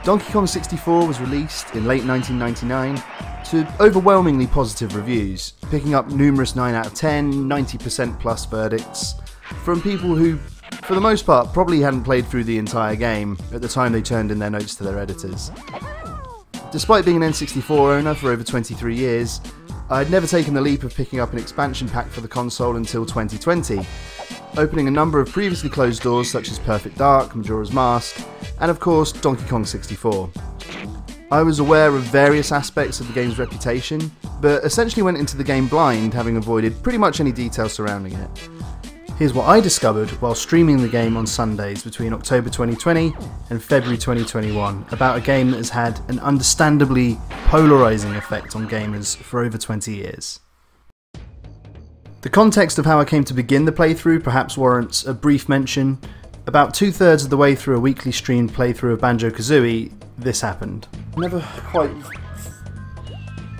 Donkey Kong 64 was released in late 1999 to overwhelmingly positive reviews, picking up numerous 9 out of 10, 90% plus verdicts from people who, for the most part, probably hadn't played through the entire game at the time they turned in their notes to their editors. Despite being an N64 owner for over 23 years, I'd never taken the leap of picking up an expansion pack for the console until 2020, opening a number of previously closed doors such as Perfect Dark, Majora's Mask, and of course Donkey Kong 64. I was aware of various aspects of the game's reputation, but essentially went into the game blind, having avoided pretty much any details surrounding it. Here's what I discovered while streaming the game on Sundays between October 2020 and February 2021 about a game that has had an understandably polarising effect on gamers for over 20 years. The context of how I came to begin the playthrough perhaps warrants a brief mention. About 2/3 of the way through a weekly streamed playthrough of Banjo-Kazooie, this happened. Never quite...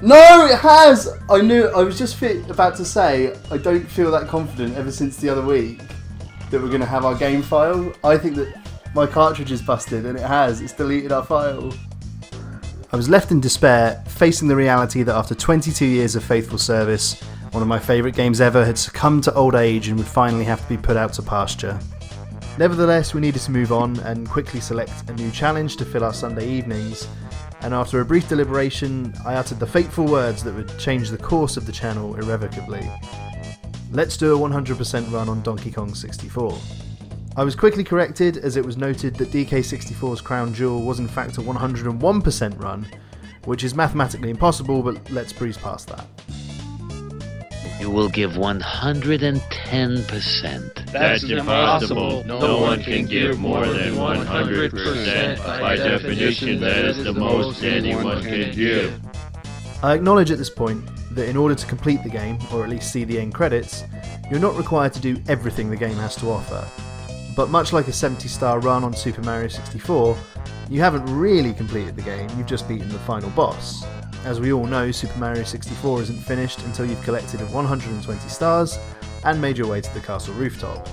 No, it has! I knew, I was just about to say, I don't feel that confident ever since the other week that we're going to have our game file. I think that my cartridge is busted, and it has. It's deleted our file. I was left in despair, facing the reality that after 22 years of faithful service, one of my favourite games ever had succumbed to old age and would finally have to be put out to pasture. Nevertheless, we needed to move on and quickly select a new challenge to fill our Sunday evenings, and after a brief deliberation, I uttered the fateful words that would change the course of the channel irrevocably. Let's do a 100% run on Donkey Kong 64. I was quickly corrected as it was noted that DK64's crown jewel was in fact a 101% run, which is mathematically impossible, but let's breeze past that. You will give 110%. That's impossible. No one can give more than 100%. By definition, that is the most anyone can give. I acknowledge at this point that in order to complete the game, or at least see the end credits, you're not required to do everything the game has to offer. But much like a 70-star run on Super Mario 64, you haven't really completed the game, you've just beaten the final boss. As we all know, Super Mario 64 isn't finished until you've collected 120 stars and made your way to the castle rooftop.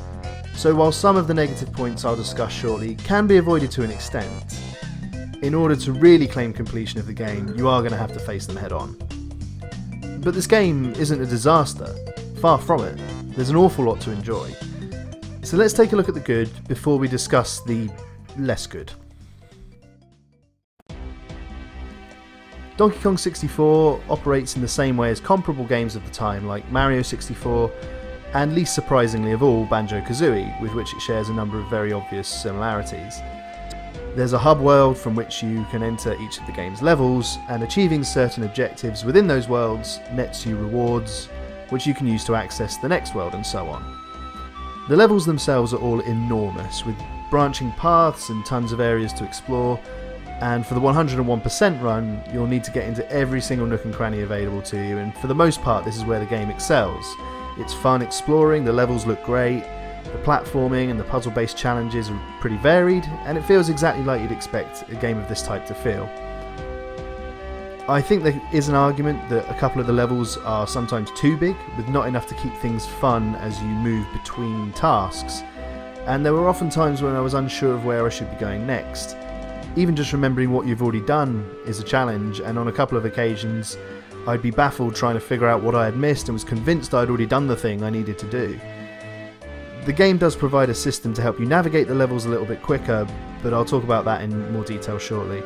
So while some of the negative points I'll discuss shortly can be avoided to an extent, in order to really claim completion of the game, you are going to have to face them head on. But this game isn't a disaster, far from it. There's an awful lot to enjoy. So let's take a look at the good before we discuss the less good. Donkey Kong 64 operates in the same way as comparable games of the time like Mario 64 and, least surprisingly of all, Banjo-Kazooie, with which it shares a number of very obvious similarities. There's a hub world from which you can enter each of the game's levels, and achieving certain objectives within those worlds nets you rewards, which you can use to access the next world and so on. The levels themselves are all enormous, with branching paths and tons of areas to explore, and for the 101% run, you'll need to get into every single nook and cranny available to you, and for the most part this is where the game excels. It's fun exploring, the levels look great, the platforming and the puzzle-based challenges are pretty varied, and it feels exactly like you'd expect a game of this type to feel. I think there is an argument that a couple of the levels are sometimes too big, with not enough to keep things fun as you move between tasks, and there were often times when I was unsure of where I should be going next. Even just remembering what you've already done is a challenge, and on a couple of occasions I'd be baffled trying to figure out what I had missed and was convinced I'd already done the thing I needed to do. The game does provide a system to help you navigate the levels a little bit quicker, but I'll talk about that in more detail shortly.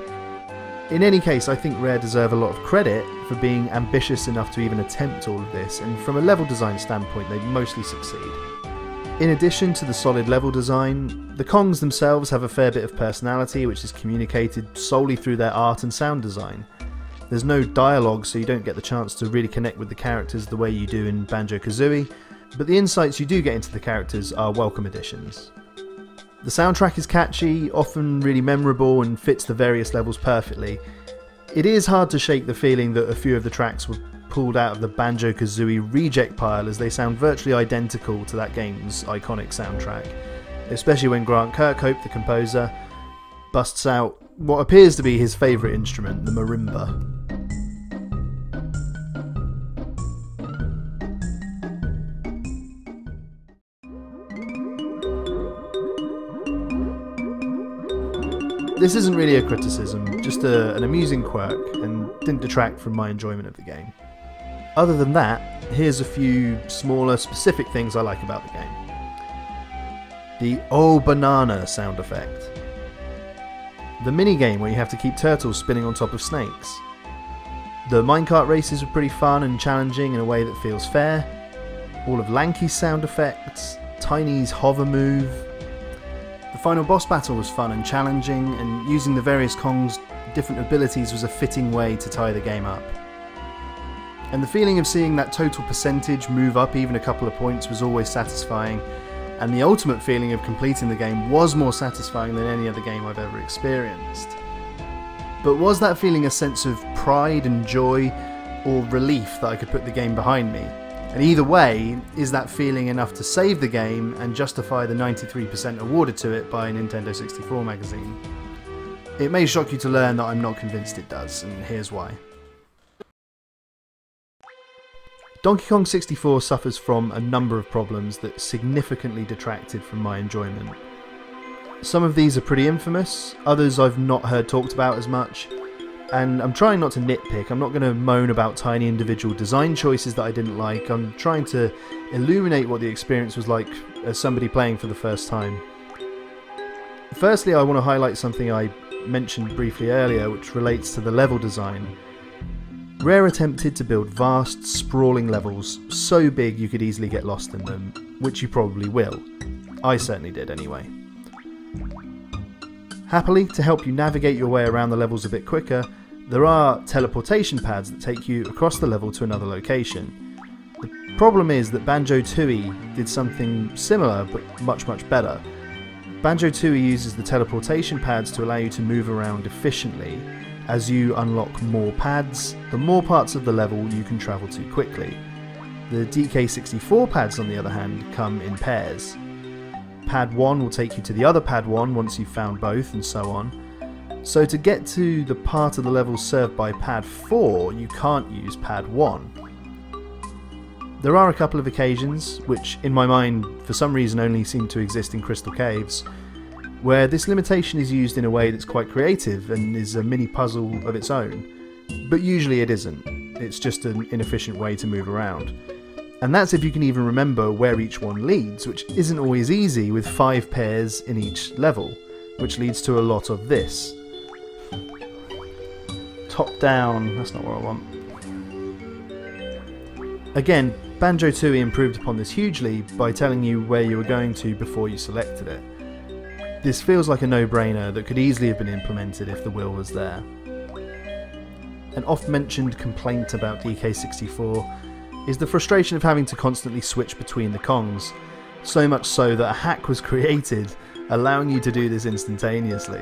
In any case, I think Rare deserve a lot of credit for being ambitious enough to even attempt all of this, and from a level design standpoint they mostly succeed. In addition to the solid level design, the Kongs themselves have a fair bit of personality which is communicated solely through their art and sound design. There's no dialogue, so you don't get the chance to really connect with the characters the way you do in Banjo-Kazooie, but the insights you do get into the characters are welcome additions. The soundtrack is catchy, often really memorable, and fits the various levels perfectly. It is hard to shake the feeling that a few of the tracks were pulled out of the Banjo-Kazooie reject pile, as they sound virtually identical to that game's iconic soundtrack, especially when Grant Kirkhope, the composer, busts out what appears to be his favourite instrument, the Marimba. This isn't really a criticism, just an amusing quirk, and didn't detract from my enjoyment of the game. Other than that, here's a few smaller specific things I like about the game. The "oh banana" sound effect. The minigame where you have to keep turtles spinning on top of snakes. The minecart races were pretty fun and challenging in a way that feels fair. All of Lanky's sound effects, Tiny's hover move. The final boss battle was fun and challenging, and using the various Kong's different abilities was a fitting way to tie the game up. And the feeling of seeing that total percentage move up even a couple of points was always satisfying, and the ultimate feeling of completing the game was more satisfying than any other game I've ever experienced. But was that feeling a sense of pride and joy, or relief that I could put the game behind me? And either way, is that feeling enough to save the game and justify the 93% awarded to it by Nintendo 64 magazine? It may shock you to learn that I'm not convinced it does, and here's why. Donkey Kong 64 suffers from a number of problems that significantly detracted from my enjoyment. Some of these are pretty infamous, others I've not heard talked about as much, and I'm trying not to nitpick. I'm not going to moan about tiny individual design choices that I didn't like. I'm trying to illuminate what the experience was like as somebody playing for the first time. Firstly, I want to highlight something I mentioned briefly earlier, which relates to the level design. Rare attempted to build vast, sprawling levels so big you could easily get lost in them, which you probably will. I certainly did anyway. Happily, to help you navigate your way around the levels a bit quicker, there are teleportation pads that take you across the level to another location. The problem is that Banjo-Tooie did something similar but much better. Banjo-Tooie uses the teleportation pads to allow you to move around efficiently. As you unlock more pads, the more parts of the level you can travel to quickly. The DK64 pads, on the other hand, come in pairs. Pad 1 will take you to the other Pad 1 once you've found both, and so on. So to get to the part of the level served by Pad 4, you can't use Pad 1. There are a couple of occasions, which in my mind for some reason only seem to exist in Crystal Caves, where this limitation is used in a way that's quite creative and is a mini puzzle of its own. But usually it isn't, it's just an inefficient way to move around. And that's if you can even remember where each one leads, which isn't always easy with 5 pairs in each level, which leads to a lot of this. Top down, that's not what I want. Again, Banjo-Tooie improved upon this hugely by telling you where you were going to before you selected it. This feels like a no-brainer that could easily have been implemented if the will was there. An oft-mentioned complaint about DK64 is the frustration of having to constantly switch between the Kongs, so much so that a hack was created allowing you to do this instantaneously.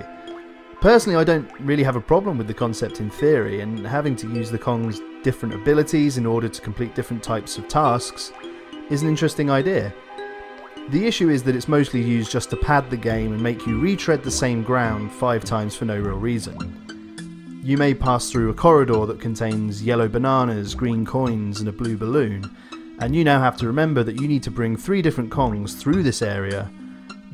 Personally, I don't really have a problem with the concept in theory, and having to use the Kong's different abilities in order to complete different types of tasks is an interesting idea. The issue is that it's mostly used just to pad the game and make you retread the same ground 5 times for no real reason. You may pass through a corridor that contains yellow bananas, green coins and a blue balloon, and you now have to remember that you need to bring 3 different Kongs through this area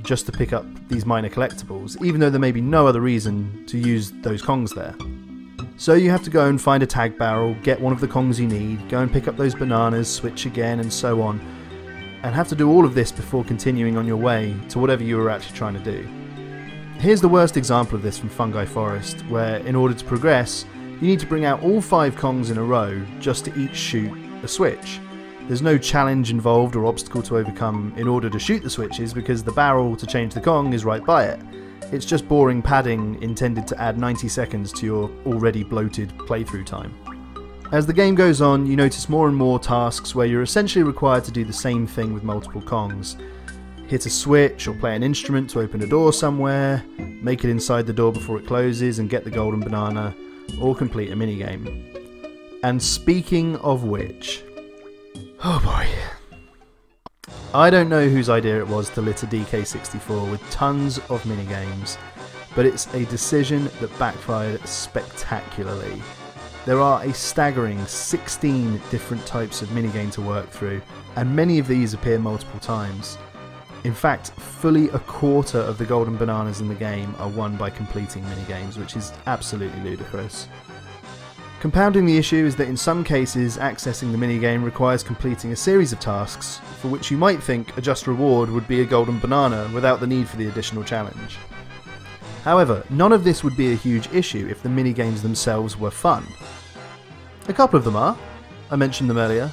just to pick up these minor collectibles, even though there may be no other reason to use those Kongs there. So you have to go and find a tag barrel, get one of the Kongs you need, go and pick up those bananas, switch again and so on, and have to do all of this before continuing on your way to whatever you were actually trying to do. Here's the worst example of this from Fungi Forest, where in order to progress, you need to bring out all 5 Kongs in a row just to each shoot a switch. There's no challenge involved or obstacle to overcome in order to shoot the switches because the barrel to change the Kong is right by it. It's just boring padding intended to add 90 seconds to your already bloated playthrough time. As the game goes on, you notice more and more tasks where you're essentially required to do the same thing with multiple Kongs. Hit a switch or play an instrument to open a door somewhere, make it inside the door before it closes and get the golden banana, or complete a minigame. And speaking of which... oh boy. I don't know whose idea it was to litter DK64 with tons of minigames, but it's a decision that backfired spectacularly. There are a staggering 16 different types of minigame to work through, and many of these appear multiple times. In fact, fully a quarter of the golden bananas in the game are won by completing minigames, which is absolutely ludicrous. Compounding the issue is that in some cases accessing the minigame requires completing a series of tasks for which you might think a just reward would be a golden banana without the need for the additional challenge. However, none of this would be a huge issue if the minigames themselves were fun. A couple of them are, I mentioned them earlier,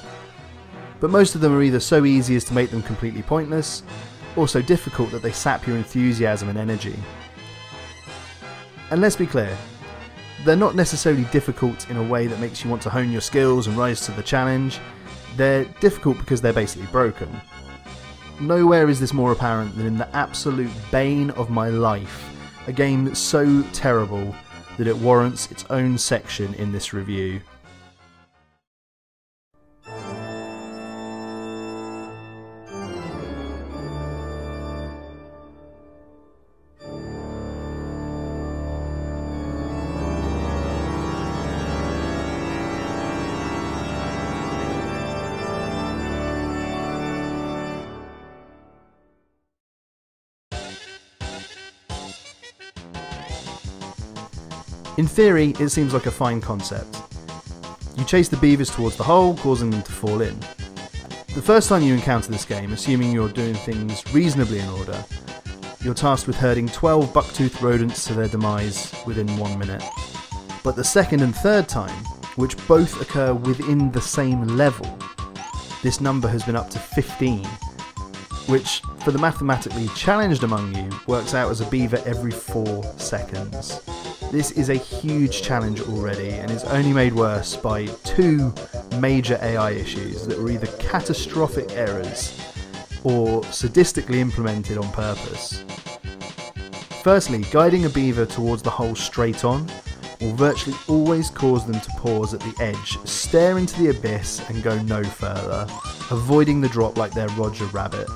but most of them are either so easy as to make them completely pointless, or so difficult that they sap your enthusiasm and energy. And let's be clear, they're not necessarily difficult in a way that makes you want to hone your skills and rise to the challenge. They're difficult because they're basically broken. Nowhere is this more apparent than in the absolute bane of my life, a game that's so terrible that it warrants its own section in this review. In theory, it seems like a fine concept. You chase the beavers towards the hole, causing them to fall in. The first time you encounter this game, assuming you're doing things reasonably in order, you're tasked with herding 12 buck-toothed rodents to their demise within 1 minute. But the second and third time, which both occur within the same level, this number has been up to 15, which, for the mathematically challenged among you, works out as a beaver every 4 seconds. This is a huge challenge already and is only made worse by 2 major AI issues that were either catastrophic errors or sadistically implemented on purpose. Firstly, guiding a beaver towards the hole straight on will virtually always cause them to pause at the edge, stare into the abyss and go no further, avoiding the drop like they're Roger Rabbit.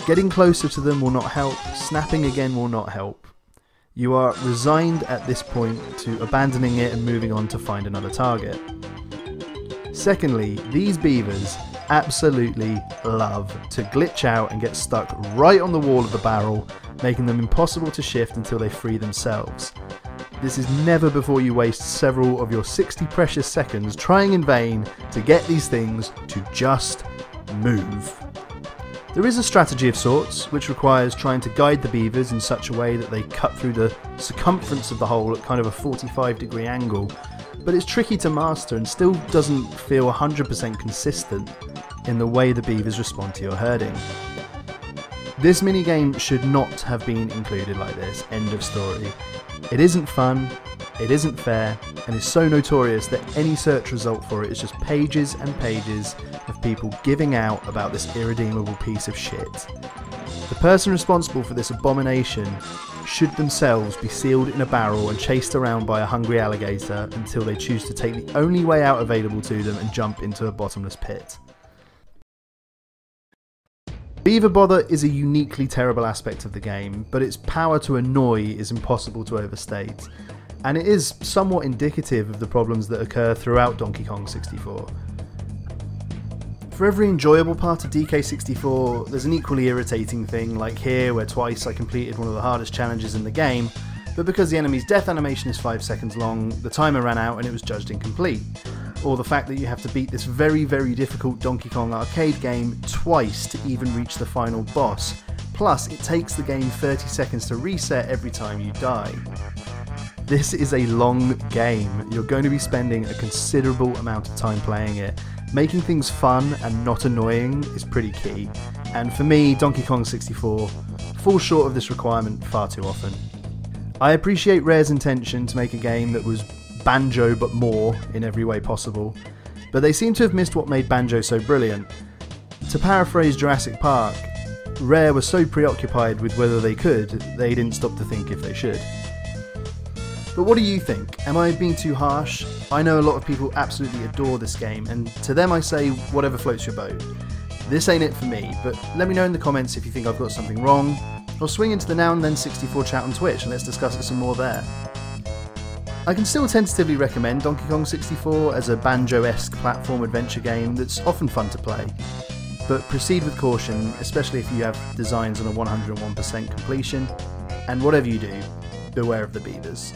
Getting closer to them will not help, snapping again will not help. You are resigned at this point to abandoning it and moving on to find another target. Secondly, these beavers absolutely love to glitch out and get stuck right on the wall of the barrel, making them impossible to shift until they free themselves. This is never before you waste several of your 60 precious seconds trying in vain to get these things to just move. There is a strategy of sorts, which requires trying to guide the beavers in such a way that they cut through the circumference of the hole at kind of a 45-degree angle, but it's tricky to master and still doesn't feel 100% consistent in the way the beavers respond to your herding. This minigame should not have been included like this, end of story. It isn't fun, it isn't fair, and is so notorious that any search result for it is just pages and pages of people giving out about this irredeemable piece of shit. The person responsible for this abomination should themselves be sealed in a barrel and chased around by a hungry alligator until they choose to take the only way out available to them and jump into a bottomless pit. Beaver bother is a uniquely terrible aspect of the game, but its power to annoy is impossible to overstate, and it is somewhat indicative of the problems that occur throughout Donkey Kong 64. For every enjoyable part of DK64, there's an equally irritating thing, like here where twice I completed one of the hardest challenges in the game, but because the enemy's death animation is 5 seconds long, the timer ran out and it was judged incomplete. Or the fact that you have to beat this very, very difficult Donkey Kong arcade game twice to even reach the final boss. Plus, it takes the game 30 seconds to reset every time you die. This is a long game. You're going to be spending a considerable amount of time playing it. Making things fun and not annoying is pretty key. And for me, Donkey Kong 64 falls short of this requirement far too often. I appreciate Rare's intention to make a game that was Banjo but more in every way possible, but they seem to have missed what made Banjo so brilliant. To paraphrase Jurassic Park, Rare was so preoccupied with whether they could, they didn't stop to think if they should. But what do you think? Am I being too harsh? I know a lot of people absolutely adore this game, and to them I say whatever floats your boat. This ain't it for me, but let me know in the comments if you think I've got something wrong, or swing into the Now and Then 64 chat on Twitch and let's discuss it some more there. I can still tentatively recommend Donkey Kong 64 as a Banjo-esque platform adventure game that's often fun to play. but proceed with caution, especially if you have designs on a 101% completion, and whatever you do, beware of the beavers.